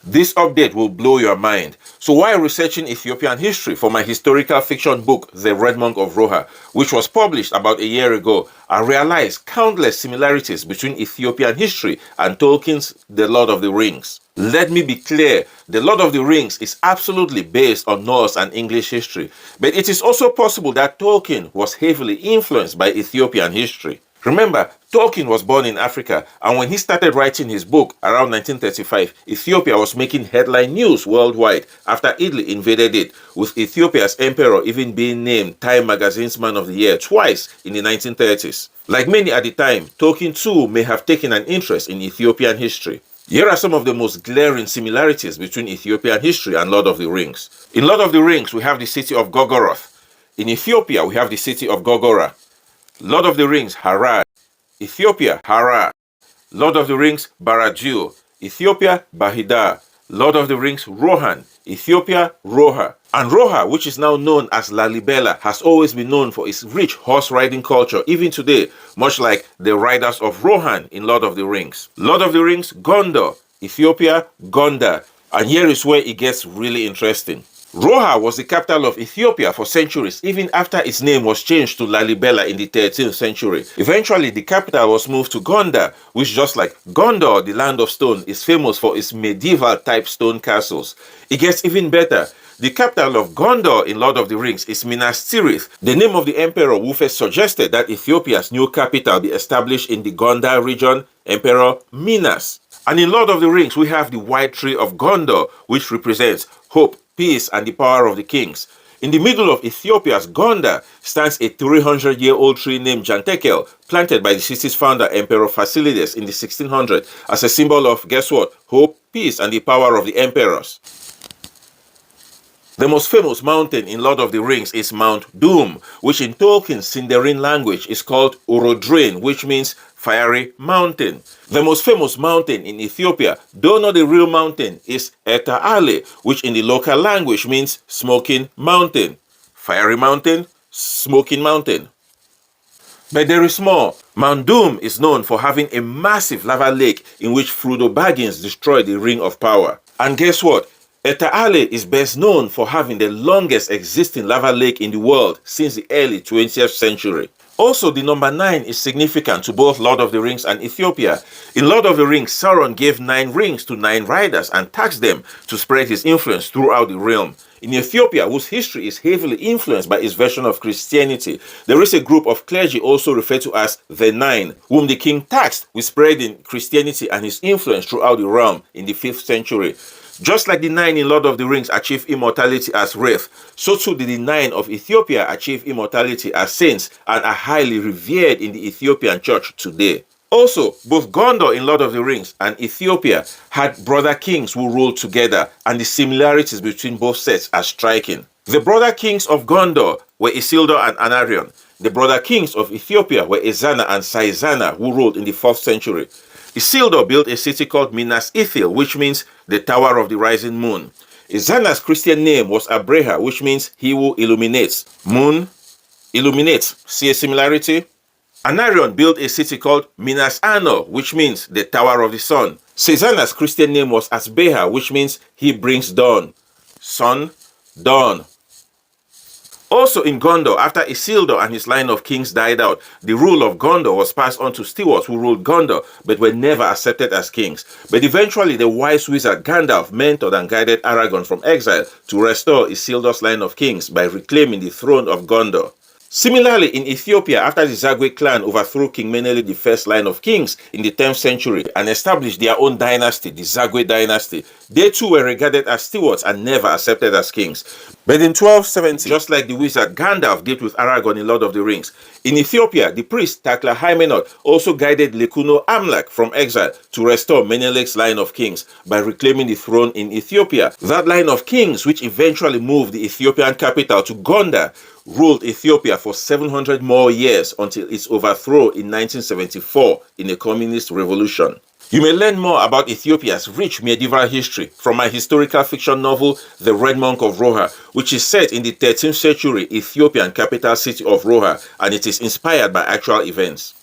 This update will blow your mind. So while researching Ethiopian history for my historical fiction book, The Red Monk of Roha, which was published about a year ago, I realized countless similarities between Ethiopian history and Tolkien's The Lord of the Rings. Let me be clear, The Lord of the Rings is absolutely based on Norse and English history, but it is also possible that Tolkien was heavily influenced by Ethiopian history. Remember, Tolkien was born in Africa, and when he started writing his book around 1935, Ethiopia was making headline news worldwide after Italy invaded it, with Ethiopia's emperor even being named Time magazine's Man of the Year twice in the 1930s. Like many at the time, Tolkien too may have taken an interest in Ethiopian history. Here are some of the most glaring similarities between Ethiopian history and Lord of the Rings. In Lord of the Rings, we have the city of Gorgoroth. In Ethiopia, we have the city of Gorgora. Lord of the Rings, Harad. Ethiopia, Harar. Lord of the Rings, Barajil. Ethiopia, Bahida. Lord of the Rings, Rohan. Ethiopia, Roha. And Roha, which is now known as Lalibela, has always been known for its rich horse riding culture, even today, much like the riders of Rohan in Lord of the Rings. Lord of the Rings, Gondor. Ethiopia, Gondar. And here is where it gets really interesting. Roha was the capital of Ethiopia for centuries, even after its name was changed to Lalibela in the 13th century. Eventually, the capital was moved to Gondar, which, just like Gondor, the land of stone, is famous for its medieval-type stone castles. It gets even better. The capital of Gondor in Lord of the Rings is Minas Tirith, the name of the emperor who first suggested that Ethiopia's new capital be established in the Gondar region, Emperor Minas. And in Lord of the Rings, we have the White Tree of Gondor, which represents hope, peace, and the power of the kings. In the middle of Ethiopia's Gondar stands a 300-year-old tree named Jantekel, planted by the city's founder, Emperor Fasilides, in the 1600s as a symbol of, guess what, hope, peace, and the power of the emperors. The most famous mountain in Lord of the Rings is Mount Doom, which in Tolkien's Sindarin language is called Orodruin, which means fiery mountain. The most famous mountain in Ethiopia, though not the real mountain, is Eta Ale, which in the local language means smoking mountain. Fiery mountain, smoking mountain. But there is more. Mount Doom is known for having a massive lava lake in which Frodo Baggins destroyed the Ring of Power. And guess what? Eta Ale is best known for having the longest existing lava lake in the world since the early 20th century. Also, the number 9 is significant to both Lord of the Rings and Ethiopia. In Lord of the Rings, Sauron gave 9 rings to 9 riders and taxed them to spread his influence throughout the realm. In Ethiopia, whose history is heavily influenced by its version of Christianity, there is a group of clergy also referred to as the 9, whom the king taxed with spreading Christianity and his influence throughout the realm in the 5th century. Just like the 9 in Lord of the Rings achieved immortality as wraith, so too did the 9 of Ethiopia achieve immortality as saints and are highly revered in the Ethiopian church today. Also, both Gondor in Lord of the Rings and Ethiopia had brother kings who ruled together, and the similarities between both sets are striking. The brother kings of Gondor were Isildur and Anarion. The brother kings of Ethiopia were Ezana and Saizana, who ruled in the 4th century. Isildur built a city called Minas Ithil, which means the Tower of the Rising Moon. Ezana's Christian name was Abreha, which means he who illuminates. Moon, illuminates. See a similarity? Anarion built a city called Minas Anor, which means the Tower of the Sun. Saizana's Christian name was Asbeha, which means he brings dawn. Sun, dawn. Also in Gondor, after Isildur and his line of kings died out, the rule of Gondor was passed on to stewards who ruled Gondor, but were never accepted as kings. But eventually the wise wizard Gandalf mentored and guided Aragorn from exile to restore Isildur's line of kings by reclaiming the throne of Gondor. Similarly, in Ethiopia, after the Zagwe clan overthrew King Menelik I's line of kings in the 10th century and established their own dynasty, the Zagwe dynasty, they too were regarded as stewards and never accepted as kings. But in 1270, just like the wizard Gandalf did with Aragorn in Lord of the Rings, in Ethiopia, the priest Takla Hymenot also guided Lekuno Amlak from exile to restore Menelik's line of kings by reclaiming the throne in Ethiopia. That line of kings, which eventually moved the Ethiopian capital to Gondar, ruled Ethiopia for 700 more years until its overthrow in 1974 in a communist revolution. You may learn more about Ethiopia's rich medieval history from my historical fiction novel, The Red Monk of Roha, which is set in the 13th century Ethiopian capital city of Roha, and it is inspired by actual events.